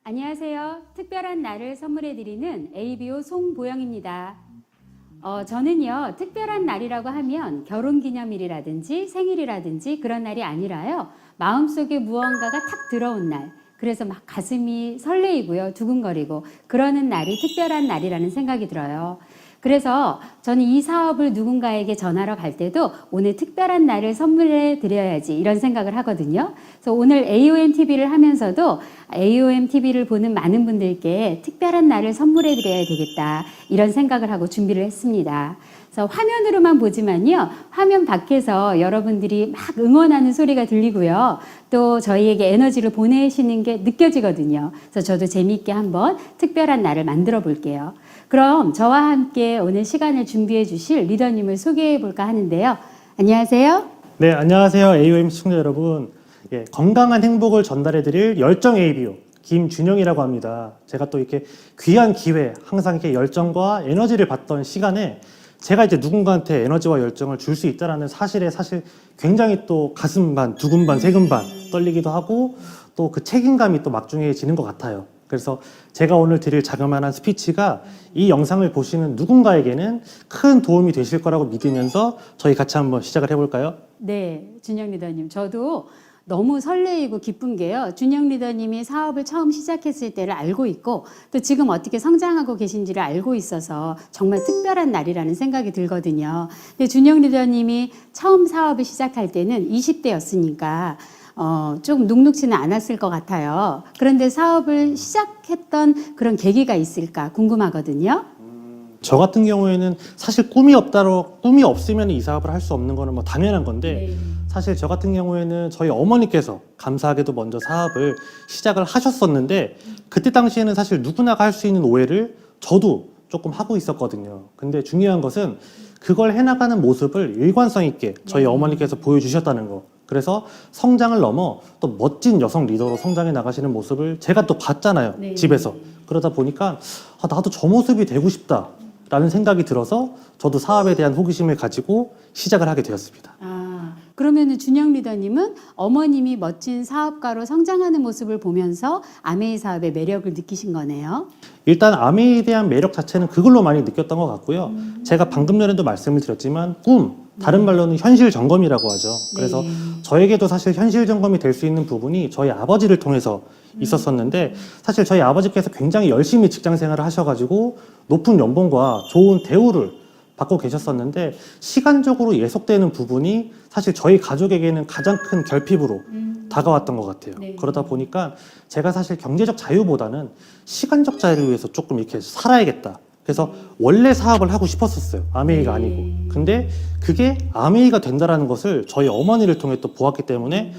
안녕하세요. 특별한 날을 선물해드리는 ABO 송보영입니다. 저는요, 특별한 날이라고 하면 결혼기념일이라든지 생일이라든지 그런 날이 아니라요, 마음속에 무언가가 탁 들어온 날, 그래서 막 가슴이 설레이고요, 두근거리고 그러는 날이 특별한 날이라는 생각이 들어요. 그래서 저는 이 사업을 누군가에게 전하러 갈 때도 오늘 특별한 날을 선물해 드려야지 이런 생각을 하거든요. 그래서 오늘 AOMTV를 하면서도 AOMTV를 보는 많은 분들께 특별한 날을 선물해 드려야 되겠다 이런 생각을 하고 준비를 했습니다. 그래서 화면으로만 보지만요, 화면 밖에서 여러분들이 막 응원하는 소리가 들리고요, 또 저희에게 에너지를 보내시는 게 느껴지거든요. 그래서 저도 재미있게 한번 특별한 날을 만들어 볼게요. 그럼 저와 함께 오늘 시간을 준비해 주실 리더님을 소개해 볼까 하는데요. 안녕하세요. 네, 안녕하세요. AOM 시청자 여러분. 건강한 행복을 전달해 드릴 열정 ABO 김준영이라고 합니다. 제가 또 이렇게 귀한 기회, 항상 이렇게 열정과 에너지를 받던 시간에 제가 이제 누군가한테 에너지와 열정을 줄 수 있다라는 사실에 사실 굉장히 또 가슴 반, 두근 반, 세근 반 떨리기도 하고 또 그 책임감이 또 막중해지는 것 같아요. 그래서 제가 오늘 드릴 자그마한 스피치가 이 영상을 보시는 누군가에게는 큰 도움이 되실 거라고 믿으면서 저희 같이 한번 시작을 해볼까요? 네, 준영 리더님. 저도 너무 설레이고 기쁜 게요, 준영 리더님이 사업을 처음 시작했을 때를 알고 있고 또 지금 어떻게 성장하고 계신지를 알고 있어서 정말 특별한 날이라는 생각이 들거든요. 근데 준영 리더님이 처음 사업을 시작할 때는 20대였으니까 좀 눅눅지는 않았을 것 같아요. 그런데 사업을 시작했던 그런 계기가 있을까 궁금하거든요. 저 같은 경우에는 사실 꿈이 없으면 이 사업을 할 수 없는 거는 뭐 당연한 건데, 네. 사실 저 같은 경우에는 저희 어머니께서 감사하게도 먼저 사업을 시작을 하셨었는데, 그때 당시에는 사실 누구나가 할 수 있는 오해를 저도 조금 하고 있었거든요. 근데 중요한 것은 그걸 해나가는 모습을 일관성 있게 저희 어머니께서 보여주셨다는 거. 그래서 성장을 넘어 또 멋진 여성 리더로 성장해 나가시는 모습을 제가 또 봤잖아요. 네. 집에서. 그러다 보니까 나도 저 모습이 되고 싶다 라는 생각이 들어서 저도 사업에 대한 호기심을 가지고 시작을 하게 되었습니다. 그러면은 준영 리더님은 어머님이 멋진 사업가로 성장하는 모습을 보면서 아메이 사업의 매력을 느끼신 거네요. 일단 아메이에 대한 매력 자체는 그걸로 많이 느꼈던 것 같고요. 제가 방금 전에도 말씀을 드렸지만 다른 말로는 현실 점검이라고 하죠. 그래서 네. 저에게도 사실 현실 점검이 될 수 있는 부분이 저희 아버지를 통해서 있었었는데, 사실 저희 아버지께서 굉장히 열심히 직장 생활을 하셔가지고 높은 연봉과 좋은 대우를 받고 계셨었는데, 시간적으로 예속되는 부분이 사실 저희 가족에게는 가장 큰 결핍으로 다가왔던 것 같아요. 네. 그러다 보니까 제가 사실 경제적 자유보다는 시간적 자유를 위해서 조금 이렇게 살아야겠다. 그래서 원래 사업을 하고 싶었었어요. 아메이가 네. 아니고. 근데 그게 아메이가 된다라는 것을 저희 어머니를 통해 또 보았기 때문에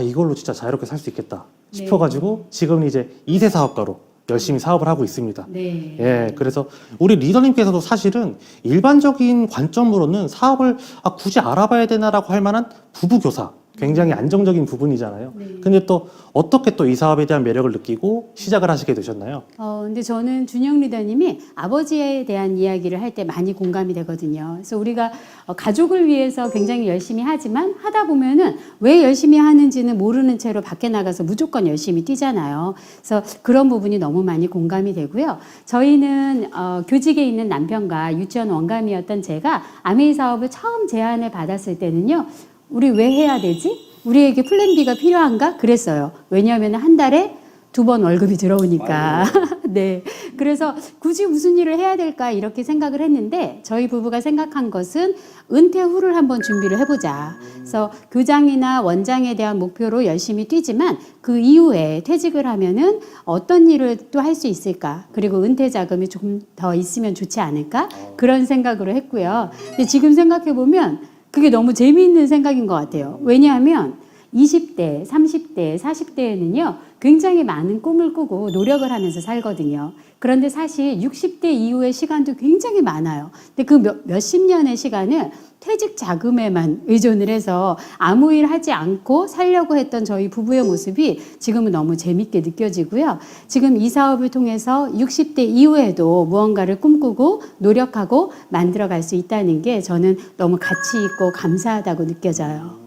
이걸로 진짜 자유롭게 살 수 있겠다 싶어가지고 지금은 이제 2세 사업가로 열심히 사업을 하고 있습니다. 네. 예, 그래서 우리 리더님께서도 사실은 일반적인 관점으로는 사업을 굳이 알아봐야 되나라고 할 만한 부부교사, 굉장히 안정적인 부분이잖아요. 네. 근데 또 어떻게 또 이 사업에 대한 매력을 느끼고 시작을 하시게 되셨나요? 근데 저는 준영 리더님이 아버지에 대한 이야기를 할 때 많이 공감이 되거든요. 그래서 우리가 가족을 위해서 굉장히 열심히 하지만 하다 보면은 왜 열심히 하는지는 모르는 채로 밖에 나가서 무조건 열심히 뛰잖아요. 그래서 그런 부분이 너무 많이 공감이 되고요. 저희는 교직에 있는 남편과 유치원 원감이었던 제가 아메이 사업을 처음 제안을 받았을 때는요, 우리 왜 해야 되지? 우리에게 플랜 B가 필요한가? 그랬어요. 왜냐하면 한 달에 2번 월급이 들어오니까. 네. 그래서 굳이 무슨 일을 해야 될까 이렇게 생각을 했는데, 저희 부부가 생각한 것은 은퇴 후를 한번 준비를 해보자. 그래서 교장이나 원장에 대한 목표로 열심히 뛰지만 그 이후에 퇴직을 하면은 어떤 일을 또 할 수 있을까? 그리고 은퇴 자금이 조금 더 있으면 좋지 않을까? 그런 생각으로 했고요. 근데 지금 생각해보면 그게 너무 재미있는 생각인 것 같아요. 왜냐하면 20대, 30대, 40대에는요, 굉장히 많은 꿈을 꾸고 노력을 하면서 살거든요. 그런데 사실 60대 이후의 시간도 굉장히 많아요. 근데 그 몇십 년의 시간을 퇴직 자금에만 의존을 해서 아무 일 하지 않고 살려고 했던 저희 부부의 모습이 지금은 너무 재밌게 느껴지고요. 지금 이 사업을 통해서 60대 이후에도 무언가를 꿈꾸고 노력하고 만들어갈 수 있다는 게 저는 너무 가치 있고 감사하다고 느껴져요.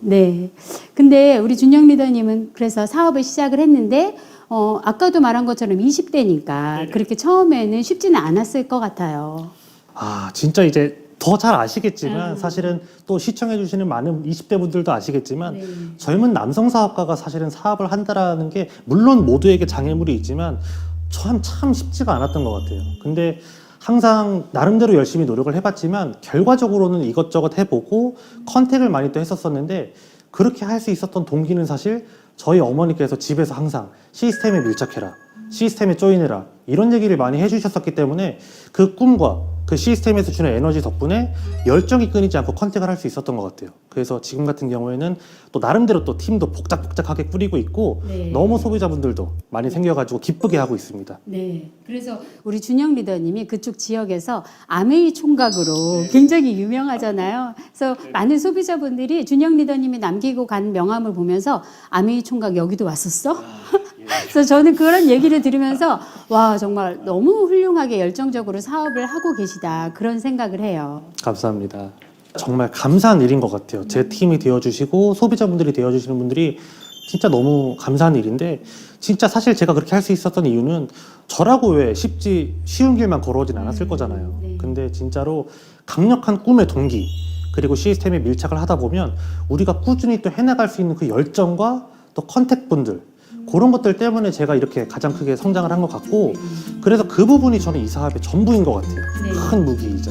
네. 근데 우리 준영 리더님은 그래서 사업을 시작을 했는데, 아까도 말한 것처럼 20대니까 그렇게 처음에는 쉽지는 않았을 것 같아요. 아, 진짜 이제 더 잘 아시겠지만 사실은 또 시청해 주시는 많은 20대 분들도 아시겠지만 네. 젊은 남성 사업가가 사실은 사업을 한다라는 게 물론 모두에게 장애물이 있지만 참 쉽지가 않았던 것 같아요. 근데 항상 나름대로 열심히 노력을 해봤지만 결과적으로는 이것저것 해보고 컨택을 많이 또 했었었는데 그렇게 할 수 있었던 동기는 사실 저희 어머니께서 집에서 항상 시스템에 밀착해라, 시스템에 조인해라 이런 얘기를 많이 해주셨었기 때문에 그 꿈과 그 시스템에서 주는 에너지 덕분에 열정이 끊이지 않고 컨택을 할 수 있었던 것 같아요. 그래서 지금 같은 경우에는 또 나름대로 또 팀도 복작복작하게 꾸리고 있고 네. 너무 소비자분들도 많이 생겨가지고 기쁘게 하고 있습니다. 네. 그래서 우리 준영 리더님이 그쪽 지역에서 아메이 총각으로 굉장히 유명하잖아요. 그래서 많은 소비자분들이 준영 리더님이 남기고 간 명함을 보면서 아메이 총각 여기도 왔었어? 그래서 저는 그런 얘기를 들으면서 와, 정말 너무 훌륭하게 열정적으로 사업을 하고 계시다. 그런 생각을 해요. 감사합니다. 정말 감사한 일인 것 같아요. 제 팀이 되어주시고 소비자분들이 되어주시는 분들이 진짜 너무 감사한 일인데 진짜 사실 제가 그렇게 할 수 있었던 이유는 저라고 왜 쉬운 길만 걸어오진 않았을 거잖아요. 네. 근데 진짜로 강력한 꿈의 동기 그리고 시스템에 밀착을 하다 보면 우리가 꾸준히 또 해나갈 수 있는 그 열정과 또 컨택분들 그런 것들 때문에 제가 이렇게 가장 크게 성장을 한 것 같고 그래서 그 부분이 저는 이 사업의 전부인 것 같아요. 네. 큰 무기이자.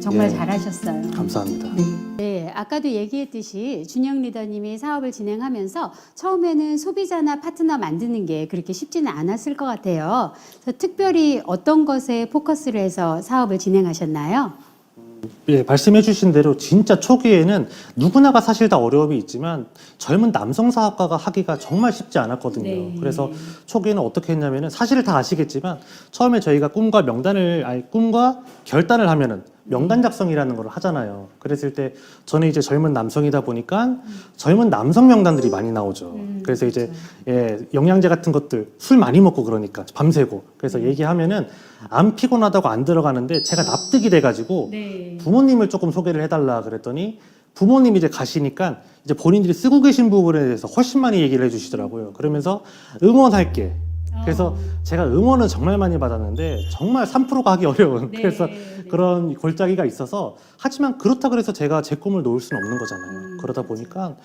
정말 예. 잘하셨어요. 감사합니다. 네, 아까도 얘기했듯이 준영 리더님이 사업을 진행하면서 처음에는 소비자나 파트너 만드는 게 그렇게 쉽지는 않았을 것 같아요. 그래서 특별히 어떤 것에 포커스를 해서 사업을 진행하셨나요? 예, 말씀해 주신 대로 진짜 초기에는 누구나가 사실 다 어려움이 있지만 젊은 남성 사업가가 하기가 정말 쉽지 않았거든요. 네. 그래서 초기에는 어떻게 했냐면은 사실 다 아시겠지만 처음에 저희가 꿈과 결단을 하면은 명단 작성이라는 걸 하잖아요. 그랬을 때 저는 이제 젊은 남성이다 보니까 젊은 남성 명단들이 많이 나오죠. 그래서 이제 예, 영양제 같은 것들 술 많이 먹고 그러니까 밤새고 그래서 얘기하면은 안 피곤하다고 안 들어가는데 제가 납득이 돼가지고 네. 부모님을 조금 소개를 해달라 그랬더니 부모님이 이제 가시니까 이제 본인들이 쓰고 계신 부분에 대해서 훨씬 많이 얘기를 해주시더라고요. 그러면서 응원할게. 그래서 제가 응원은 정말 많이 받았는데 정말 3%가 하기 어려운 네, 그래서 네. 그런 골짜기가 있어서 하지만 그렇다 그래서 제가 제 꿈을 놓을 수는 없는 거잖아요. 그러다 보니까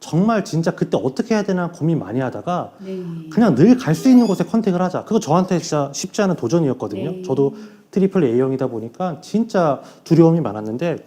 정말 진짜 그때 어떻게 해야 되나 고민 많이 하다가 네. 그냥 늘 갈 수 있는 곳에 컨택을 하자. 그거 저한테 진짜 쉽지 않은 도전이었거든요. 네. 저도 트리플 A형이다 보니까 진짜 두려움이 많았는데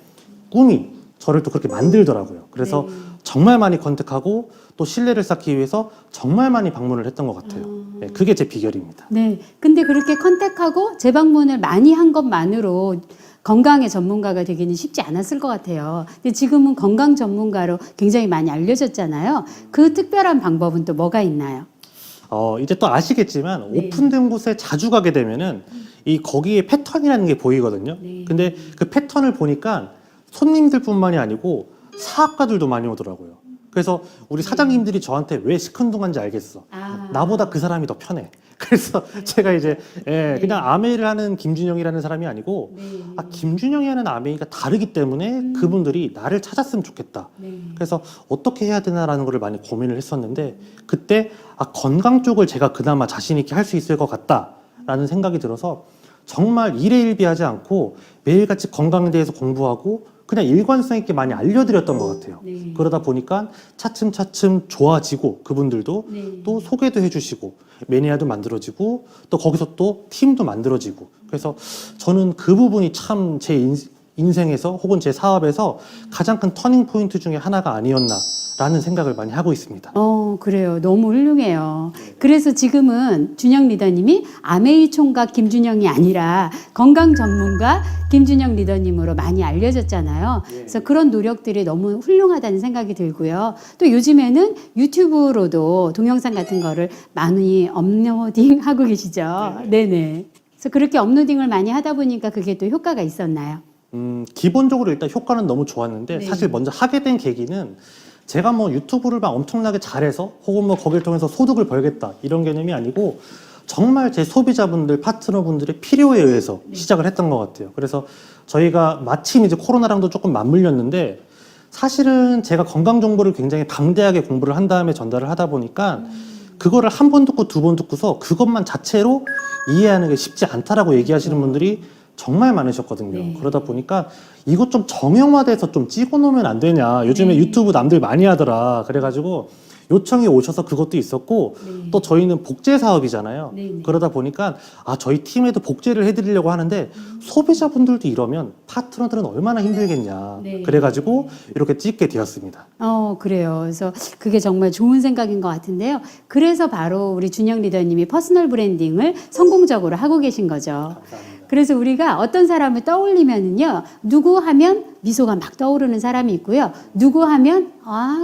꿈이 저를 또 그렇게 만들더라고요. 그래서 네. 정말 많이 컨택하고 또 신뢰를 쌓기 위해서 정말 많이 방문을 했던 것 같아요. 네, 그게 제 비결입니다. 네. 근데 그렇게 컨택하고 재방문을 많이 한 것만으로 건강의 전문가가 되기는 쉽지 않았을 것 같아요. 근데 지금은 건강 전문가로 굉장히 많이 알려졌잖아요. 그 특별한 방법은 또 뭐가 있나요? 이제 또 아시겠지만 네. 오픈된 곳에 자주 가게 되면은 이 거기에 패턴이라는 게 보이거든요. 네. 근데 그 패턴을 보니까 손님들뿐만이 아니고 사업가들도 많이 오더라고요. 그래서 우리 사장님들이 저한테 왜 시큰둥한지 알겠어. 나보다 그 사람이 더 편해. 그래서 제가 이제 그냥 아메이를 하는 김준영이라는 사람이 아니고 김준영이 하는 아메이가 다르기 때문에 그분들이 나를 찾았으면 좋겠다. 그래서 어떻게 해야 되나라는 걸 많이 고민을 했었는데 그때 건강 쪽을 제가 그나마 자신 있게 할 수 있을 것 같다라는 생각이 들어서 정말 일에 일비하지 않고 매일같이 건강에 대해서 공부하고 그냥 일관성 있게 많이 알려드렸던 것 같아요. 네. 그러다 보니까 차츰차츰 좋아지고 그분들도 네. 또 소개도 해주시고 매니아도 만들어지고 또 거기서 또 팀도 만들어지고 그래서 저는 그 부분이 참 제 인생에서 혹은 제 사업에서 가장 큰 터닝 포인트 중에 하나가 아니었나라는 생각을 많이 하고 있습니다. 그래요. 너무 훌륭해요. 그래서 지금은 준영 리더님이 아메이 총각 김준영이 아니라 건강 전문가 김준영 리더님으로 많이 알려졌잖아요. 그래서 그런 노력들이 너무 훌륭하다는 생각이 들고요. 또 요즘에는 유튜브로도 동영상 같은 거를 많이 업로딩 하고 계시죠. 네네. 그래서 그렇게 업로딩을 많이 하다 보니까 그게 또 효과가 있었나요? 기본적으로 일단 효과는 너무 좋았는데 네. 사실 먼저 하게 된 계기는 제가 뭐 유튜브를 막 엄청나게 잘해서 혹은 뭐 거기를 통해서 소득을 벌겠다 이런 개념이 아니고 정말 제 소비자분들, 파트너분들의 필요에 의해서 시작을 했던 것 같아요. 그래서 저희가 마침 이제 코로나랑도 조금 맞물렸는데 사실은 제가 건강 정보를 굉장히 방대하게 공부를 한 다음에 전달을 하다 보니까 그거를 한 번 듣고 두 번 듣고서 그것만 자체로 이해하는 게 쉽지 않다라고 얘기하시는 분들이 정말 많으셨거든요. 네. 그러다 보니까 이것 좀 정형화돼서 좀 찍어 놓으면 안 되냐. 요즘에 네. 유튜브 남들 많이 하더라. 그래가지고 요청이 오셔서 그것도 있었고 네. 또 저희는 복제 사업이잖아요. 네, 네. 그러다 보니까 저희 팀에도 복제를 해드리려고 하는데 소비자분들도 이러면 파트너들은 얼마나 힘들겠냐. 네. 그래가지고 이렇게 찍게 되었습니다. 그래요. 그래서 그게 정말 좋은 생각인 것 같은데요. 그래서 바로 우리 준영 리더님이 퍼스널 브랜딩을 성공적으로 하고 계신 거죠. 감사합니다. 그래서 우리가 어떤 사람을 떠올리면은요, 누구 하면 미소가 막 떠오르는 사람이 있고요, 누구 하면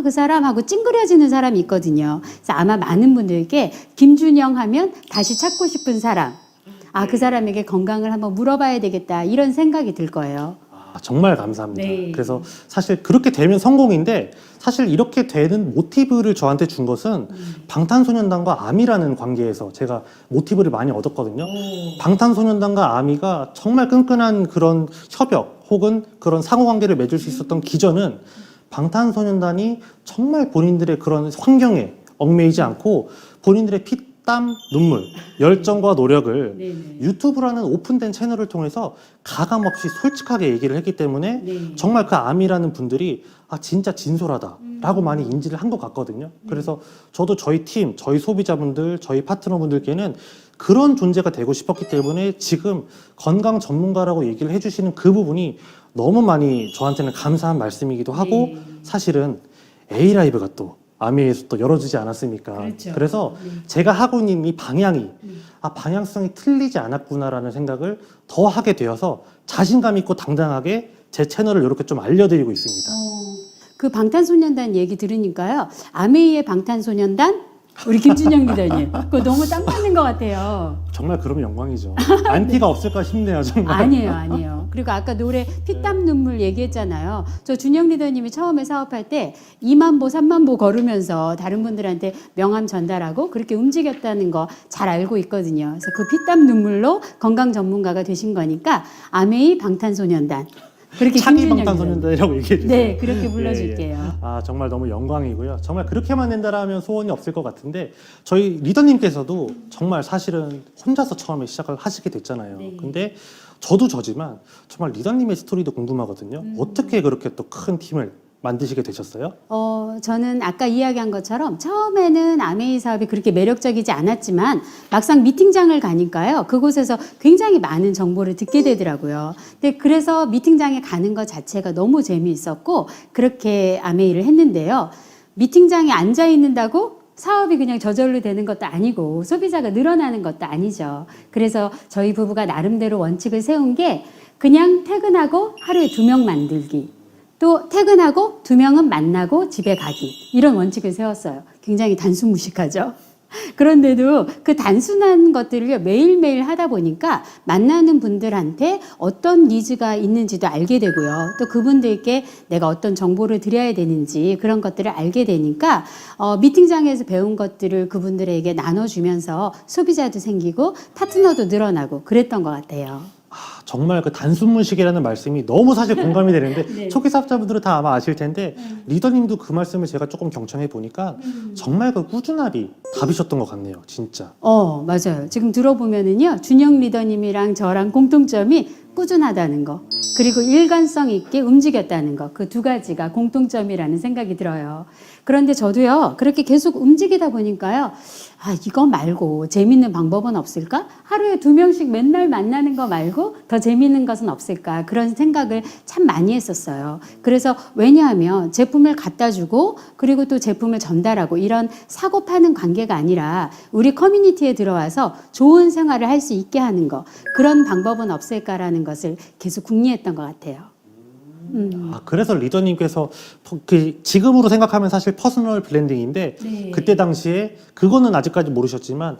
그 사람하고 찡그려지는 사람이 있거든요. 그래서 아마 많은 분들께 김준영 하면 다시 찾고 싶은 사람, 그 사람에게 건강을 한번 물어봐야 되겠다 이런 생각이 들 거예요. 정말 감사합니다. 네. 그래서 사실 그렇게 되면 성공인데 사실 이렇게 되는 모티브를 저한테 준 것은 방탄소년단과 아미라는 관계에서 제가 모티브를 많이 얻었거든요. 방탄소년단과 아미가 정말 끈끈한 그런 협약 혹은 그런 상호관계를 맺을 수 있었던 기전은 방탄소년단이 정말 본인들의 그런 환경에 얽매이지 않고 본인들의 피땀, 눈물, 열정과 노력을 네네. 유튜브라는 오픈된 채널을 통해서 가감없이 솔직하게 얘기를 했기 때문에 네. 정말 그 아미라는 분들이 진짜 진솔하다라고 많이 인지를 한 것 같거든요. 그래서 저도 저희 팀, 저희 소비자분들, 저희 파트너분들께는 그런 존재가 되고 싶었기 때문에 지금 건강 전문가라고 얘기를 해주시는 그 부분이 너무 많이 저한테는 감사한 말씀이기도 하고 네. 사실은 A라이브가 또 아미에서 또 열어주지 않았습니까? 그렇죠. 그래서 네. 제가 하고 있는 이 방향이 방향성이 틀리지 않았구나라는 생각을 더 하게 되어서 자신감 있고 당당하게 제 채널을 이렇게 좀 알려드리고 있습니다. 그 방탄소년단 얘기 들으니까요, 아메이의 방탄소년단 우리 김준영 리더님, 그거 너무 딱 맞는 것 같아요. 정말 그러면 영광이죠. 안티가 없을까 싶네요, 정말. 아니에요. 그리고 아까 노래 피땀 눈물 얘기했잖아요. 저 준영 리더님이 처음에 사업할 때 2만 보, 3만 보 걸으면서 다른 분들한테 명함 전달하고 그렇게 움직였다는 거 잘 알고 있거든요. 그래서 그 피땀 눈물로 건강 전문가가 되신 거니까 아메이 방탄소년단. 그렇게 차기 김준영 방탄소년단이라고 얘기해 주세요. 네, 그렇게 불러줄게요. 정말 너무 영광이고요. 정말 그렇게만 된다라면 소원이 없을 것 같은데 저희 리더님께서도 정말 사실은 혼자서 처음에 시작을 하시게 됐잖아요. 네. 근데 저도 저지만 정말 리더님의 스토리도 궁금하거든요. 어떻게 그렇게 또 큰 팀을 만드시게 되셨어요? 저는 아까 이야기한 것처럼 처음에는 아메이 사업이 그렇게 매력적이지 않았지만 막상 미팅장을 가니까요. 그곳에서 굉장히 많은 정보를 듣게 되더라고요. 근데 그래서 미팅장에 가는 것 자체가 너무 재미있었고 그렇게 아메이를 했는데요. 미팅장에 앉아 있는다고 사업이 그냥 저절로 되는 것도 아니고 소비자가 늘어나는 것도 아니죠. 그래서 저희 부부가 나름대로 원칙을 세운 게 그냥 퇴근하고 하루에 2명 만들기. 또 퇴근하고 2명은 만나고 집에 가기 이런 원칙을 세웠어요. 굉장히 단순무식하죠. 그런데도 그 단순한 것들을 매일매일 하다 보니까 만나는 분들한테 어떤 니즈가 있는지도 알게 되고요. 또 그분들께 내가 어떤 정보를 드려야 되는지 그런 것들을 알게 되니까 미팅장에서 배운 것들을 그분들에게 나눠주면서 소비자도 생기고 파트너도 늘어나고 그랬던 것 같아요. 정말 그 단순문식이라는 말씀이 너무 사실 공감이 되는데 네. 초기 사업자분들은 다 아마 아실 텐데 리더님도 그 말씀을 제가 조금 경청해 보니까 정말 그 꾸준함이 답이셨던 것 같네요, 진짜. 맞아요. 지금 들어보면은요, 준영 리더님이랑 저랑 공통점이 꾸준하다는 거, 그리고 일관성 있게 움직였다는 거, 그 두 가지가 공통점이라는 생각이 들어요. 그런데 저도요, 그렇게 계속 움직이다 보니까요, 이거 말고 재밌는 방법은 없을까? 하루에 2명씩 맨날 만나는 거 말고 더 재밌는 것은 없을까? 그런 생각을 참 많이 했었어요. 그래서 왜냐하면 제품을 갖다 주고 그리고 또 제품을 전달하고 이런 사고 파는 관계가 아니라 우리 커뮤니티에 들어와서 좋은 생활을 할 수 있게 하는 거, 그런 방법은 없을까라는 것을 계속 궁리했던 것 같아요. 그래서 리더님께서 지금으로 생각하면 사실 퍼스널 브랜딩인데 네. 그때 당시에 그거는 아직까지 모르셨지만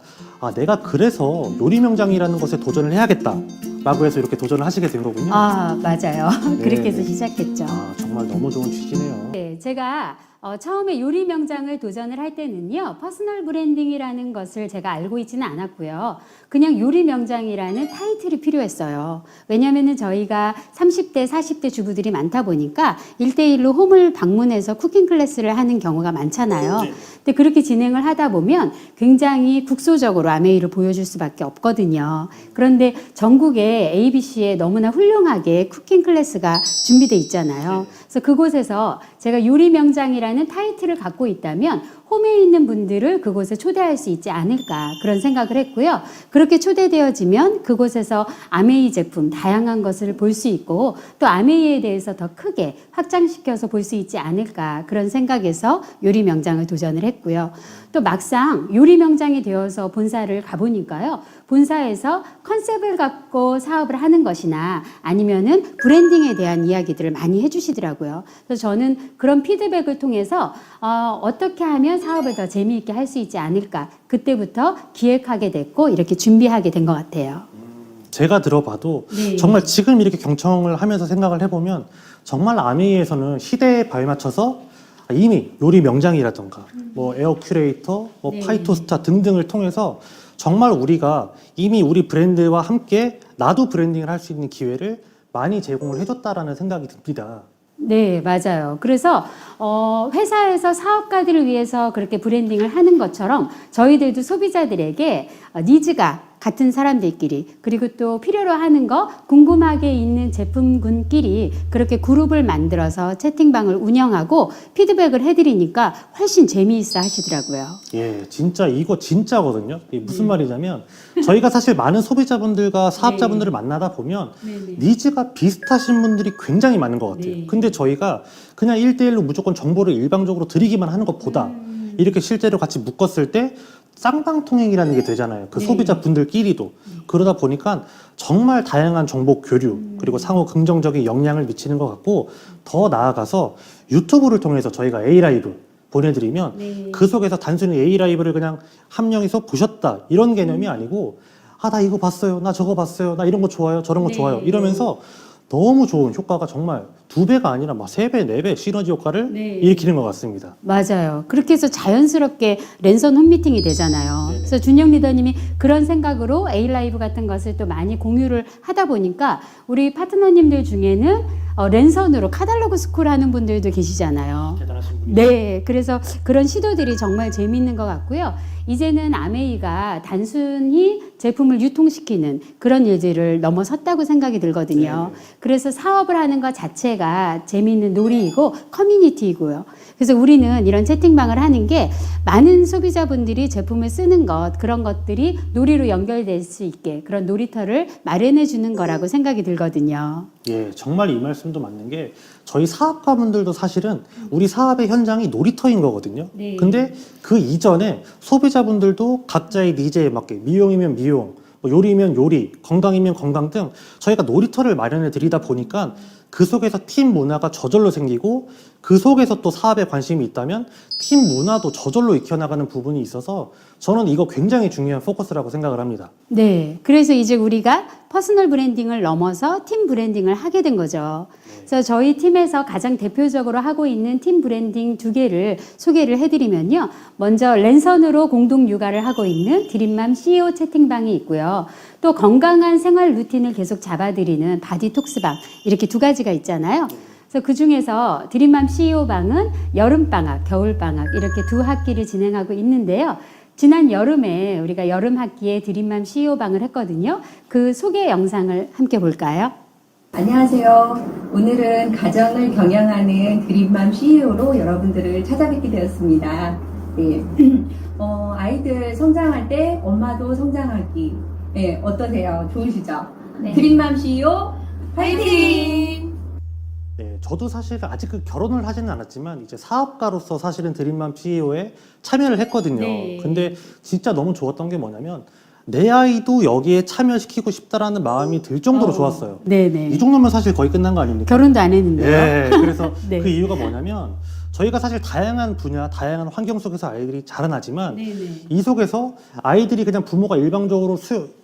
내가 그래서 요리 명장이라는 것에 도전을 해야겠다라고 해서 이렇게 도전을 하시게 된 거군요. 맞아요. 네, 그렇게 해서 네. 시작했죠. 정말 너무 좋은 취지네요. 네, 제가 처음에 요리 명장을 도전을 할 때는요, 퍼스널 브랜딩이라는 것을 제가 알고 있지는 않았고요. 그냥 요리 명장이라는 타이틀이 필요했어요. 왜냐면은 저희가 30대, 40대 주부들이 많다 보니까 1대1로 홈을 방문해서 쿠킹 클래스를 하는 경우가 많잖아요. 근데 그렇게 진행을 하다 보면 굉장히 국소적으로 아메이를 보여줄 수밖에 없거든요. 그런데 전국에 ABC에 너무나 훌륭하게 쿠킹 클래스가 준비돼 있잖아요. 그래서 그곳에서 제가 요리 명장이라는 타이틀을 갖고 있다면 홈에 있는 분들을 그곳에 초대할 수 있지 않을까 그런 생각을 했고요. 그렇게 초대되어지면 그곳에서 아메이 제품 다양한 것을 볼 수 있고 또 아메이에 대해서 더 크게 확장시켜서 볼 수 있지 않을까 그런 생각에서 요리 명장을 도전을 했고요. 또 막상 요리 명장이 되어서 본사를 가보니까요. 본사에서 컨셉을 갖고 사업을 하는 것이나 아니면은 브랜딩에 대한 이야기들을 많이 해주시더라고요. 그래서 저는 그런 피드백을 통해서 어떻게 하면 사업을 더 재미있게 할 수 있지 않을까 그때부터 기획하게 됐고 이렇게 준비하게 된 것 같아요. 제가 들어봐도 네. 정말 지금 이렇게 경청을 하면서 생각을 해보면 정말 아메이에서는 시대에 발맞춰서 이미 요리 명장이라던가 뭐 에어 큐레이터, 뭐 네. 파이토스타 등등을 통해서 정말 우리가 이미 우리 브랜드와 함께 나도 브랜딩을 할 수 있는 기회를 많이 제공을 해줬다라는 생각이 듭니다. 네, 맞아요. 그래서 회사에서 사업가들을 위해서 그렇게 브랜딩을 하는 것처럼 저희들도 소비자들에게 니즈가 같은 사람들끼리 그리고 또 필요로 하는 거 궁금하게 있는 제품군끼리 그렇게 그룹을 만들어서 채팅방을 운영하고 피드백을 해드리니까 훨씬 재미있어 하시더라고요. 예, 진짜 이거 진짜거든요. 이게 무슨 말이냐면 저희가 사실 많은 소비자분들과 사업자분들을 만나다 보면 니즈가 비슷하신 분들이 굉장히 많은 것 같아요. 네. 근데 저희가 그냥 1대1로 무조건 정보를 일방적으로 드리기만 하는 것보다 이렇게 실제로 같이 묶었을 때 쌍방통행이라는 게 되잖아요. 그 네. 소비자분들끼리도. 그러다 보니까 정말 다양한 정보 교류 그리고 상호 긍정적인 영향을 미치는 것 같고 더 나아가서 유튜브를 통해서 저희가 A라이브 보내드리면 네. 그 속에서 단순히 A라이브를 그냥 한 명이서 보셨다 이런 개념이 아니고 아, 나 이거 봤어요. 나 저거 봤어요. 나 이런 거 좋아요. 저런 거 네. 좋아요. 이러면서 너무 좋은 효과가 정말 2배가 아니라 막 3배, 4배 시너지 효과를 네. 일으키는 것 같습니다. 맞아요. 그렇게 해서 자연스럽게 랜선 홈미팅이 되잖아요. 네네. 그래서 준영 리더님이 그런 생각으로 A라이브 같은 것을 또 많이 공유를 하다 보니까 우리 파트너님들 중에는 랜선으로 카탈로그 스쿨 하는 분들도 계시잖아요. 대단하신 분이 네, 그래서 그런 시도들이 정말 재미있는 것 같고요. 이제는 아메이가 단순히 제품을 유통시키는 그런 일들을 넘어섰다고 생각이 들거든요. 그래서 사업을 하는 것 자체가 재미있는 놀이이고 커뮤니티이고요. 그래서 우리는 이런 채팅방을 하는 게 많은 소비자분들이 제품을 쓰는 것, 그런 것들이 놀이로 연결될 수 있게 그런 놀이터를 마련해 주는 거라고 생각이 들거든요. 예, 정말 이 말씀도 맞는 게 저희 사업가분들도 사실은 우리 사업의 현장이 놀이터인 거거든요. 네. 근데 그 이전에 소비자분들도 각자의 니즈에 맞게 미용이면 미용, 뭐 요리면 요리, 건강이면 건강 등 저희가 놀이터를 마련해 드리다 보니까 그 속에서 팀 문화가 저절로 생기고 그 속에서 또 사업에 관심이 있다면 팀 문화도 저절로 익혀나가는 부분이 있어서 저는 이거 굉장히 중요한 포커스라고 생각을 합니다. 네. 그래서 이제 우리가 퍼스널 브랜딩을 넘어서 팀 브랜딩을 하게 된 거죠. 그래서 저희 팀에서 가장 대표적으로 하고 있는 팀 브랜딩 2개를 소개를 해드리면요. 먼저 랜선으로 공동 육아를 하고 있는 드림맘 CEO 채팅방이 있고요. 또 건강한 생활 루틴을 계속 잡아드리는 바디톡스방 이렇게 2가지가 있잖아요. 그래서 그 중에서 드림맘 CEO 방은 여름방학, 겨울방학 이렇게 2학기를 진행하고 있는데요. 지난 여름에 우리가 여름 학기에 드림맘 CEO 방을 했거든요. 그 소개 영상을 함께 볼까요? 안녕하세요. 오늘은 가정을 경영하는 드림맘 CEO로 여러분들을 찾아뵙게 되었습니다. 네. 아이들 성장할 때 엄마도 성장하기. 네, 어떠세요? 좋으시죠? 네. 드림맘 CEO 화이팅! 네, 저도 사실 아직 그 결혼을 하지는 않았지만 이제 사업가로서 사실은 드림맘 CEO에 참여를 했거든요. 네. 근데 진짜 너무 좋았던 게 뭐냐면 내 아이도 여기에 참여시키고 싶다라는 마음이 들 정도로 좋았어요. 네네. 이 정도면 사실 거의 끝난 거 아닙니까? 결혼도 안 했는데요. 예, 그래서 네. 그 이유가 뭐냐면 저희가 사실 다양한 분야, 다양한 환경 속에서 아이들이 자라나지만 네네. 이 속에서 아이들이 그냥 부모가 일방적으로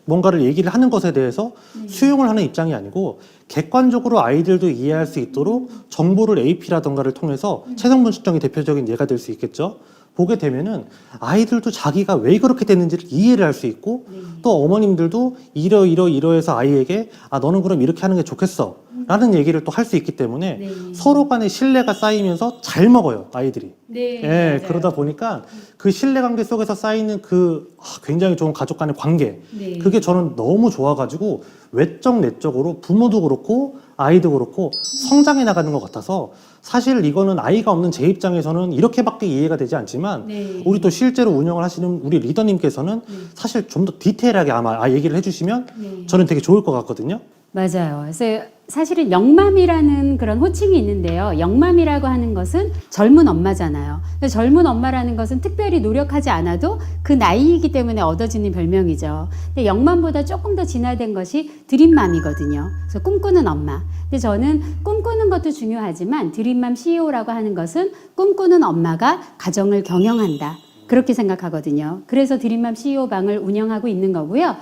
뭔가를 얘기를 하는 것에 대해서 수용을 하는 입장이 아니고 객관적으로 아이들도 이해할 수 있도록 정보를 AP라던가를 통해서 체성분 측정이 대표적인 예가 될 수 있겠죠. 보게 되면은 아이들도 자기가 왜 그렇게 됐는지를 이해를 할 수 있고 또 어머님들도 이러해서 아이에게 아 너는 그럼 이렇게 하는 게 좋겠어 라는 얘기를 또 할 수 있기 때문에 네. 서로 간의 신뢰가 쌓이면서 잘 먹어요 아이들이. 네. 예, 맞아요. 그러다 보니까 그 신뢰 관계 속에서 쌓이는 그 굉장히 좋은 가족 간의 관계 네. 그게 저는 너무 좋아가지고 외적 내적으로 부모도 그렇고 아이도 그렇고 성장해 나가는 것 같아서 사실 이거는 아이가 없는 제 입장에서는 이렇게밖에 이해가 되지 않지만 네. 우리 또 실제로 운영을 하시는 우리 리더님께서는 사실 좀 더 디테일하게 아마 얘기를 해주시면 네. 저는 되게 좋을 것 같거든요. 맞아요. 그래서 사실은 영맘이라는 그런 호칭이 있는데요. 영맘이라고 하는 것은 젊은 엄마잖아요. 그래서 젊은 엄마라는 것은 특별히 노력하지 않아도 그 나이이기 때문에 얻어지는 별명이죠. 근데 영맘보다 조금 더 진화된 것이 드림맘이거든요. 그래서 꿈꾸는 엄마. 근데 저는 꿈꾸는 것도 중요하지만 드림맘 CEO라고 하는 것은 꿈꾸는 엄마가 가정을 경영한다. 그렇게 생각하거든요. 그래서 드림맘 CEO 방을 운영하고 있는 거고요.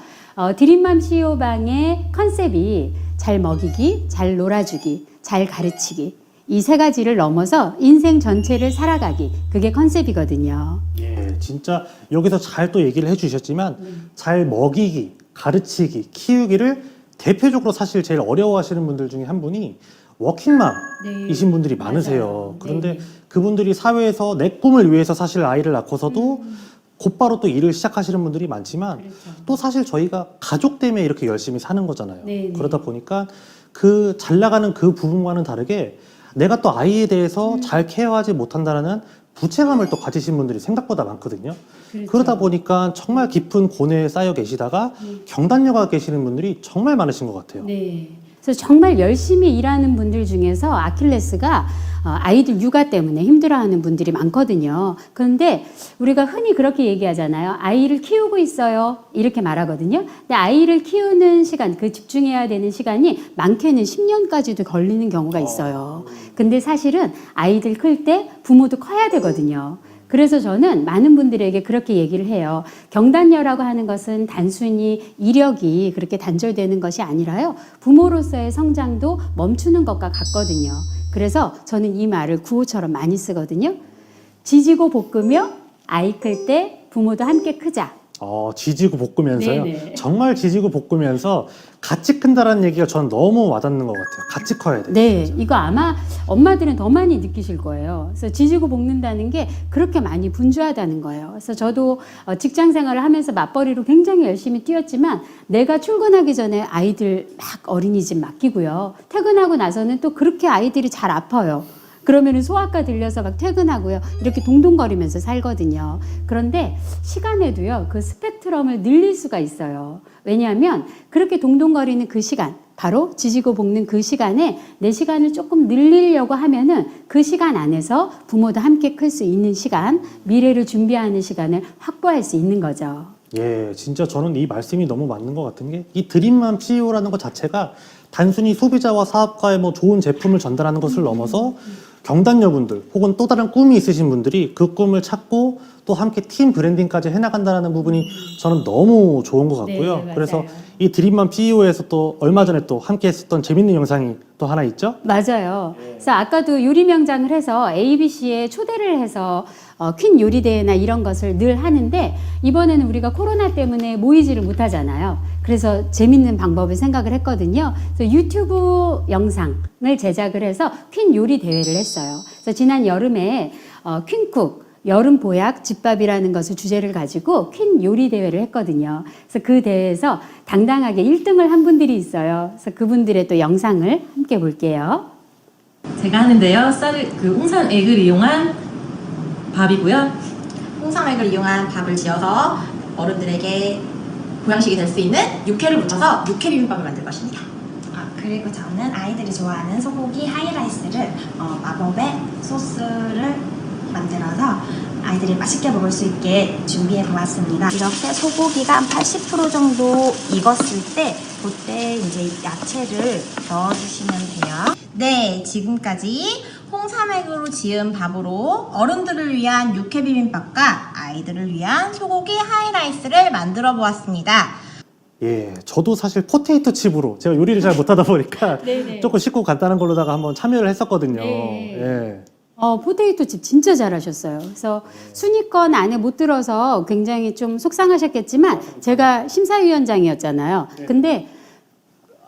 드림맘 CEO 방의 컨셉이 잘 먹이기, 잘 놀아주기, 잘 가르치기. 이 세 가지를 넘어서 인생 전체를 살아가기. 그게 컨셉이거든요. 예, 진짜 여기서 잘 또 얘기를 해주셨지만 잘 먹이기, 가르치기, 키우기를 대표적으로 사실 제일 어려워하시는 분들 중에 한 분이 워킹맘이신 분들이 많으세요. 맞아요. 그런데 네. 그분들이 사회에서 내 꿈을 위해서 사실 아이를 낳고서도 곧바로 또 일을 시작하시는 분들이 많지만 그렇죠. 또 사실 저희가 가족 때문에 이렇게 열심히 사는 거잖아요. 네, 그러다 보니까 그 잘 나가는 그 부분과는 다르게 내가 또 아이에 대해서 잘 케어하지 못한다는 부채감을 또 가지신 분들이 생각보다 많거든요. 그렇죠. 그러다 보니까 정말 깊은 고뇌에 쌓여 계시다가 경단녀가 계시는 분들이 정말 많으신 것 같아요. 네. 그래서 정말 열심히 일하는 분들 중에서 아킬레스가 아이들 육아 때문에 힘들어하는 분들이 많거든요. 그런데 우리가 흔히 그렇게 얘기하잖아요. 아이를 키우고 있어요. 이렇게 말하거든요. 근데 아이를 키우는 시간, 그 집중해야 되는 시간이 많게는 10년까지도 걸리는 경우가 있어요. 근데 사실은 아이들 클 때 부모도 커야 되거든요. 그래서 저는 많은 분들에게 그렇게 얘기를 해요. 경단녀라고 하는 것은 단순히 이력이 그렇게 단절되는 것이 아니라요. 부모로서의 성장도 멈추는 것과 같거든요. 그래서 저는 이 말을 구호처럼 많이 쓰거든요. 지지고 볶으며 아이 클 때 부모도 함께 크자. 지지고 볶으면서요. 네네. 정말 지지고 볶으면서 같이 큰다라는 얘기가 저는 너무 와닿는 것 같아요. 같이 커야 돼요. 네, 이거 아마 엄마들은 더 많이 느끼실 거예요. 그래서 지지고 볶는다는 게 그렇게 많이 분주하다는 거예요. 그래서 저도 직장 생활을 하면서 맞벌이로 굉장히 열심히 뛰었지만 내가 출근하기 전에 아이들 막 어린이집 맡기고요. 퇴근하고 나서는 또 그렇게 아이들이 잘 아파요. 그러면은 소아과 들려서 막 퇴근하고요. 이렇게 동동거리면서 살거든요. 그런데 시간에도요, 그 스펙트럼을 늘릴 수가 있어요. 왜냐하면 그렇게 동동거리는 그 시간, 바로 지지고 볶는 그 시간에 내 시간을 조금 늘리려고 하면은 그 시간 안에서 부모도 함께 클 수 있는 시간, 미래를 준비하는 시간을 확보할 수 있는 거죠. 예, 진짜 저는 이 말씀이 너무 맞는 것 같은 게 이 드림맘 CEO라는 것 자체가 단순히 소비자와 사업가의 뭐 좋은 제품을 전달하는 것을 넘어서 경단녀분들 혹은 또 다른 꿈이 있으신 분들이 그 꿈을 찾고 또 함께 팀 브랜딩까지 해나간다는 부분이 저는 너무 좋은 것 같고요. 네, 맞아요. 그래서 이 드림맘 CEO에서 또 얼마 전에 또 함께 했었던 재밌는 영상이 또 하나 있죠? 맞아요. 그래서 아까도 요리 명장을 해서 ABC에 초대를 해서 퀸 요리대회나 이런 것을 늘 하는데 이번에는 우리가 코로나 때문에 모이지를 못하잖아요. 그래서 재밌는 방법을 생각을 했거든요. 그래서 유튜브 영상을 제작을 해서 퀸 요리 대회를 했어요. 그래서 지난 여름에 퀸쿡 여름 보약 집밥이라는 것을 주제를 가지고 퀸 요리 대회를 했거든요. 그래서 그 대회에서 당당하게 1등을 한 분들이 있어요. 그래서 그분들의 또 영상을 함께 볼게요. 제가 하는데요. 홍삼액을 이용한 밥이고요. 홍삼액을 이용한 밥을 지어서 어른들에게 보양식이 될 수 있는 육회를 묻혀서 육회 비빔밥을 만들 것입니다. 그리고 저는 아이들이 좋아하는 소고기 하이라이스를 마법의 소스를 만들어서 아이들이 맛있게 먹을 수 있게 준비해 보았습니다. 이렇게 소고기가 한 80% 정도 익었을 때 그때 이제 야채를 넣어주시면 돼요. 네, 지금까지 홍삼액으로 지은 밥으로 어른들을 위한 육회 비빔밥과 아이들을 위한 소고기 하이라이스를 만들어 보았습니다. 예, 저도 사실 포테이토 칩으로 제가 요리를 잘 못하다 보니까 네네. 조금 쉽고 간단한 걸로다가 한번 참여를 했었거든요. 네. 예. 포테이토 칩 진짜 잘하셨어요. 그래서 순위권 안에 못 들어서 굉장히 좀 속상하셨겠지만 제가 심사위원장이었잖아요. 근데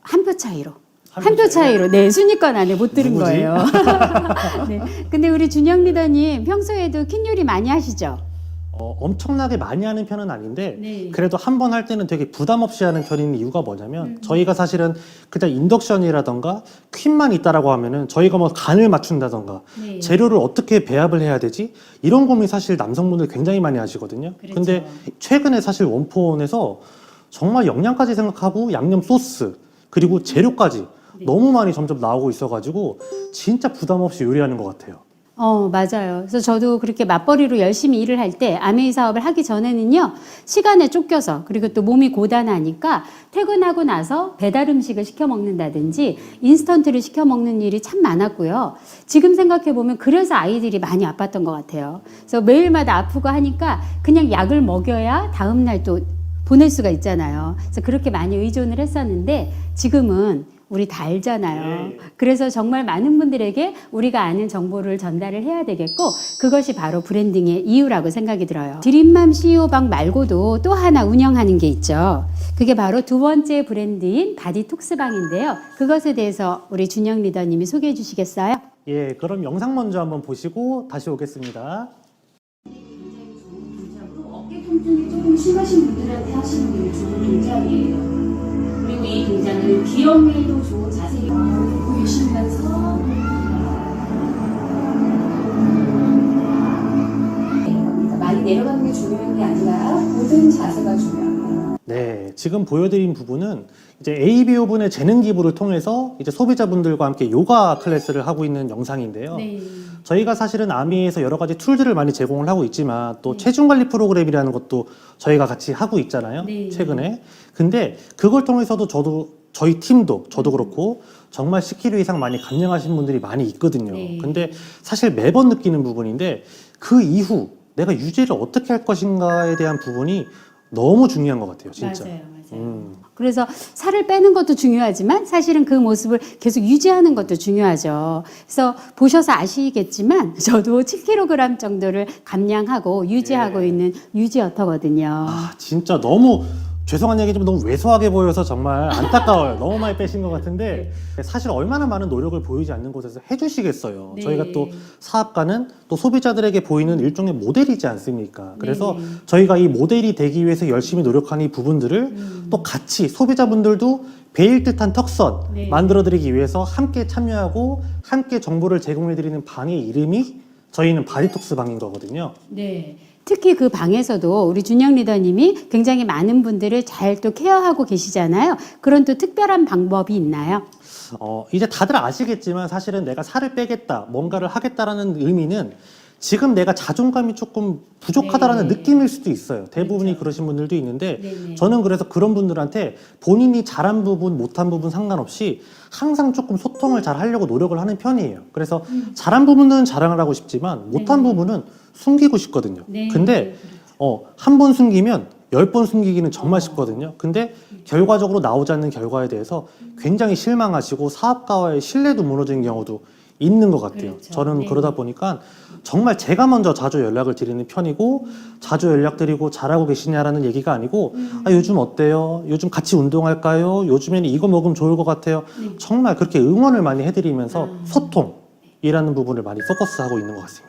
한 표 차이로. 한 표 차이로, 네, 순위권 안에 못 들은 누구지? 거예요. 네. 근데 우리 준영 리더님 평소에도 퀸 요리 많이 하시죠? 엄청나게 많이 하는 편은 아닌데 네. 그래도 한 번 할 때는 되게 부담 없이 하는 편인 이유가 뭐냐면 저희가 사실은 그냥 인덕션이라던가 퀸만 있다라고 하면은 저희가 뭐 간을 맞춘다던가 네. 재료를 어떻게 배합을 해야 되지 이런 고민 사실 남성분들 굉장히 많이 하시거든요. 그렇죠. 근데 최근에 사실 원포원에서 정말 영양까지 생각하고 양념 소스 그리고 재료까지 네. 너무 많이 점점 나오고 있어가지고 진짜 부담 없이 요리하는 것 같아요. 맞아요. 그래서 저도 그렇게 맞벌이로 열심히 일을 할 때 아메이 사업을 하기 전에는요, 시간에 쫓겨서, 그리고 또 몸이 고단하니까 퇴근하고 나서 배달 음식을 시켜 먹는다든지 인스턴트를 시켜 먹는 일이 참 많았고요. 지금 생각해보면 그래서 아이들이 많이 아팠던 것 같아요. 그래서 매일마다 아프고 하니까 그냥 약을 먹여야 다음날 또 보낼 수가 있잖아요. 그래서 그렇게 많이 의존을 했었는데 지금은 우리 다 알잖아요. 그래서 정말 많은 분들에게 우리가 아는 정보를 전달을 해야 되겠고 그것이 바로 브랜딩의 이유라고 생각이 들어요. 드림맘 CEO방 말고도 또 하나 운영하는 게 있죠. 그게 바로 두 번째 브랜드인 바디톡스방인데요. 그것에 대해서 우리 준영 리더님이 소개해 주시겠어요? 예, 그럼 영상 먼저 한번 보시고 다시 오겠습니다. 어깨 통증이 조금 심하신 분들한테 하시는 게 좋은 동작이에요. 그리고 이 동작을 기억에도 좋은 자세히 보이시면서 많이 내려가는 게 중요한 게 아니라 모든 자세가 중요합니다. 네, 지금 보여드린 부분은 이제 ABO분의 재능 기부를 통해서 이제 소비자분들과 함께 요가 클래스를 하고 있는 영상인데요. 네. 저희가 사실은 아미에서 여러 가지 툴들을 많이 제공을 하고 있지만 또 체중 관리 프로그램이라는 것도 저희가 같이 하고 있잖아요. 네. 최근에. 근데 그걸 통해서도 저희 팀도 저도 그렇고 정말 10kg 이상 많이 감량하신 분들이 많이 있거든요. 네. 근데 사실 매번 느끼는 부분인데 그 이후 내가 유지를 어떻게 할 것인가에 대한 부분이 너무 중요한 것 같아요, 진짜. 맞아요. 그래서 살을 빼는 것도 중요하지만 사실은 그 모습을 계속 유지하는 것도 중요하죠. 그래서 보셔서 아시겠지만 저도 7kg 정도를 감량하고 유지하고 있는 유지어터거든요. 진짜 너무 죄송한 얘기지만 너무 왜소하게 보여서 정말 안타까워요. 너무 많이 빼신 것 같은데 사실 얼마나 많은 노력을 보이지 않는 곳에서 해주시겠어요. 네. 저희가 또 사업가는 또 소비자들에게 보이는 일종의 모델이지 않습니까? 그래서 네. 저희가 이 모델이 되기 위해서 열심히 노력하는 이 부분들을 또 같이 소비자분들도 배일 듯한 턱선 네. 만들어드리기 위해서 함께 참여하고 함께 정보를 제공해드리는 방의 이름이 저희는 바디톡스 방인 거거든요. 네. 특히 그 방에서도 우리 준영 리더님이 굉장히 많은 분들을 잘 또 케어하고 계시잖아요. 그런 또 특별한 방법이 있나요? 이제 다들 아시겠지만 사실은 내가 살을 빼겠다, 뭔가를 하겠다라는 의미는 지금 내가 자존감이 조금 부족하다라는 네. 느낌일 수도 있어요. 대부분이 그러신 분들도 있는데 네네. 저는 그래서 그런 분들한테 본인이 잘한 부분, 못한 부분 상관없이 항상 조금 소통을 잘 하려고 노력을 하는 편이에요. 그래서 잘한 부분은 자랑을 하고 싶지만 못한 네. 부분은 숨기고 싶거든요. 네. 근데 한 번 숨기면 10번 숨기기는 정말 쉽거든요. 근데 결과적으로 나오지 않는 결과에 대해서 굉장히 실망하시고 사업가와의 신뢰도 무너지는 경우도 있는 것 같아요. 그렇죠. 저는 네. 그러다 보니까 정말 제가 먼저 자주 연락을 드리는 편이고 자주 연락드리고 잘하고 계시냐라는 얘기가 아니고 요즘 어때요? 요즘 같이 운동할까요? 요즘에는 이거 먹으면 좋을 것 같아요. 정말 그렇게 응원을 많이 해드리면서 소통이라는 부분을 많이 포커스하고 있는 것 같습니다.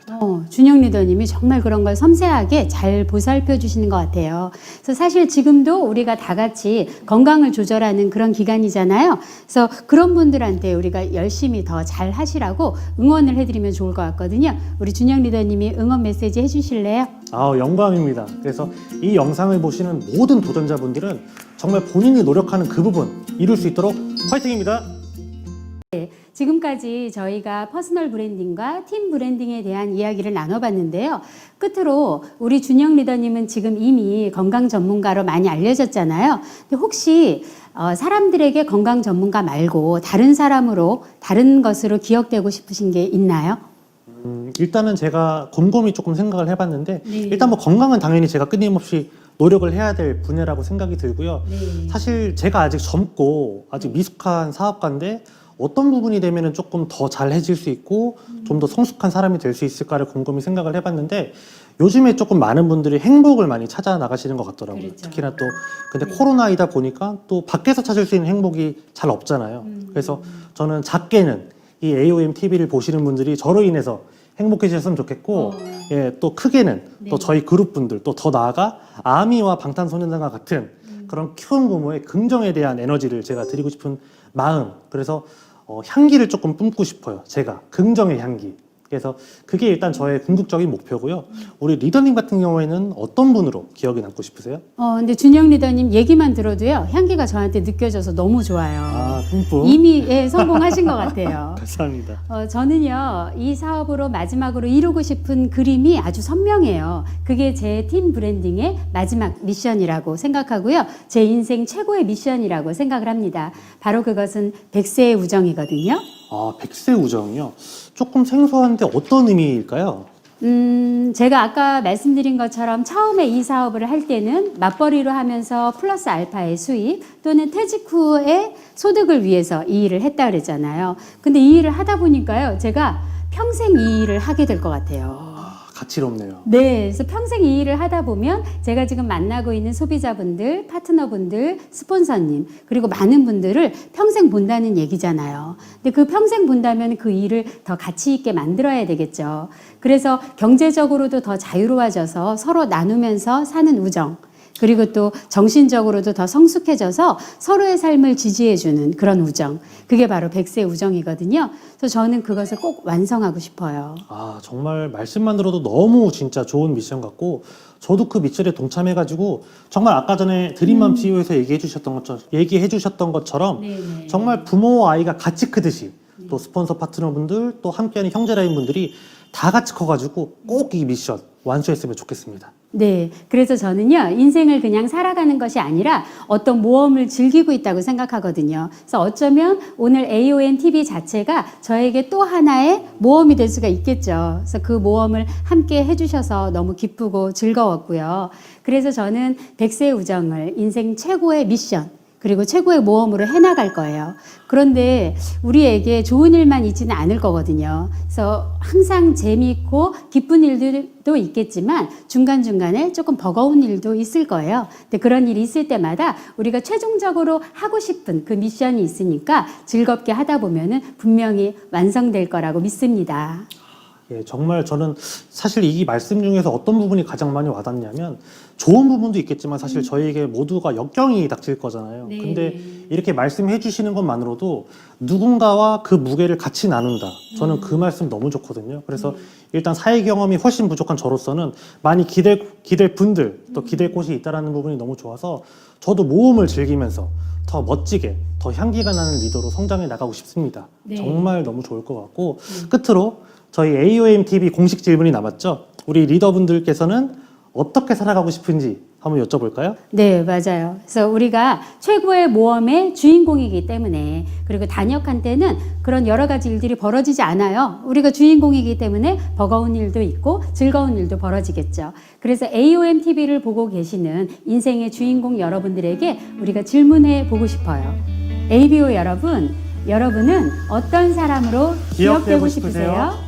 준영 리더님이 정말 그런 걸 섬세하게 잘 보살펴 주시는 것 같아요. 그래서 사실 지금도 우리가 다 같이 건강을 조절하는 그런 기간이잖아요. 그래서 그런 분들한테 우리가 열심히 더 잘 하시라고 응원을 해드리면 좋을 것 같거든요. 우리 준영 리더님이 응원 메시지 해주실래요? 영광입니다. 그래서 이 영상을 보시는 모든 도전자분들은 정말 본인이 노력하는 그 부분 이룰 수 있도록 화이팅입니다. 지금까지 저희가 퍼스널 브랜딩과 팀 브랜딩에 대한 이야기를 나눠봤는데요. 끝으로 우리 준영 리더님은 지금 이미 건강 전문가로 많이 알려졌잖아요. 근데 혹시 사람들에게 건강 전문가 말고 다른 사람으로, 다른 것으로 기억되고 싶으신 게 있나요? 일단은 제가 곰곰이 조금 생각을 해봤는데 네. 일단 뭐 건강은 당연히 제가 끊임없이 노력을 해야 될 분야라고 생각이 들고요. 네. 사실 제가 아직 젊고 아직 미숙한 사업가인데 어떤 부분이 되면은 조금 더 잘해질 수 있고 좀 더 성숙한 사람이 될 수 있을까를 곰곰이 생각을 해봤는데 요즘에 조금 많은 분들이 행복을 많이 찾아 나가시는 것 같더라고요. 그렇죠. 특히나 또 근데 네. 코로나이다 보니까 또 밖에서 찾을 수 있는 행복이 잘 없잖아요. 그래서 저는 작게는 이 AOM TV를 보시는 분들이 저로 인해서 행복해지셨으면 좋겠고 예, 또 크게는 네. 또 저희 그룹 분들 또 더 나아가 아미와 방탄소년단과 같은 그런 큰 규모의 긍정에 대한 에너지를 제가 드리고 싶은 마음. 그래서 향기를 조금 뿜고 싶어요. 제가 긍정의 향기. 그래서 그게 일단 저의 궁극적인 목표고요. 우리 리더님 같은 경우에는 어떤 분으로 기억에 남고 싶으세요? 근데 준영 리더님 얘기만 들어도요, 향기가 저한테 느껴져서 너무 좋아요. 아, 뿜뿜. 이미 성공하신 것 같아요. 감사합니다. 저는요, 이 사업으로 마지막으로 이루고 싶은 그림이 아주 선명해요. 그게 제 팀 브랜딩의 마지막 미션이라고 생각하고요. 제 인생 최고의 미션이라고 생각을 합니다. 바로 그것은 100세의 우정이거든요. 아, 100세 우정이요? 조금 생소한데 어떤 의미일까요? 제가 아까 말씀드린 것처럼 처음에 이 사업을 할 때는 맞벌이로 하면서 플러스 알파의 수입 또는 퇴직 후의 소득을 위해서 이 일을 했다 그랬잖아요. 근데 이 일을 하다 보니까요, 제가 평생 이 일을 하게 될 것 같아요. 가치롭네요. 네, 그래서 평생 이 일을 하다 보면 제가 지금 만나고 있는 소비자분들, 파트너분들, 스폰서님, 그리고 많은 분들을 평생 본다는 얘기잖아요. 근데 그 평생 본다면 그 일을 더 가치 있게 만들어야 되겠죠. 그래서 경제적으로도 더 자유로워져서 서로 나누면서 사는 우정, 그리고 또 정신적으로도 더 성숙해져서 서로의 삶을 지지해주는 그런 우정. 그게 바로 100세 우정이거든요. 그래서 저는 그것을 꼭 완성하고 싶어요. 아, 정말 말씀만 들어도 너무 진짜 좋은 미션 같고 저도 그 미션에 동참해가지고 정말 아까 전에 드림맘 CEO에서 얘기해 주셨던 것처럼 네네. 정말 부모와 아이가 같이 크듯이 또 스폰서 파트너분들 또 함께하는 형제라인 분들이 다 같이 커가지고 꼭 이 미션 완수했으면 좋겠습니다. 네. 그래서 저는요, 인생을 그냥 살아가는 것이 아니라 어떤 모험을 즐기고 있다고 생각하거든요. 그래서 어쩌면 오늘 AOM TV 자체가 저에게 또 하나의 모험이 될 수가 있겠죠. 그래서 그 모험을 함께 해주셔서 너무 기쁘고 즐거웠고요. 그래서 저는 100세의 우정을 인생 최고의 미션, 그리고 최고의 모험으로 해나갈 거예요. 그런데 우리에게 좋은 일만 있지는 않을 거거든요. 그래서 항상 재미있고 기쁜 일들도 있겠지만 중간중간에 조금 버거운 일도 있을 거예요. 근데 그런 일이 있을 때마다 우리가 최종적으로 하고 싶은 그 미션이 있으니까 즐겁게 하다 보면은 분명히 완성될 거라고 믿습니다. 예, 정말 저는 사실 이 말씀 중에서 어떤 부분이 가장 많이 와닿냐면 좋은 부분도 있겠지만 사실 저희에게 모두가 역경이 닥칠 거잖아요. 네. 근데 이렇게 말씀해 주시는 것만으로도 누군가와 그 무게를 같이 나눈다. 저는 그 말씀 너무 좋거든요. 그래서 일단 사회 경험이 훨씬 부족한 저로서는 많이 기댈 분들 또 기댈 곳이 있다라는 부분이 너무 좋아서 저도 모험을 즐기면서 더 멋지게 더 향기가 나는 리더로 성장해 나가고 싶습니다. 네. 정말 너무 좋을 것 같고 끝으로 저희 AOM TV 공식 질문이 남았죠. 우리 리더분들께서는 어떻게 살아가고 싶은지 한번 여쭤볼까요? 네, 맞아요. 그래서 우리가 최고의 모험의 주인공이기 때문에, 그리고 단역한 때는 그런 여러 가지 일들이 벌어지지 않아요. 우리가 주인공이기 때문에 버거운 일도 있고 즐거운 일도 벌어지겠죠. 그래서 AOM TV를 보고 계시는 인생의 주인공 여러분들에게 우리가 질문해 보고 싶어요. ABO 여러분, 여러분은 어떤 사람으로 기억되고 싶으세요?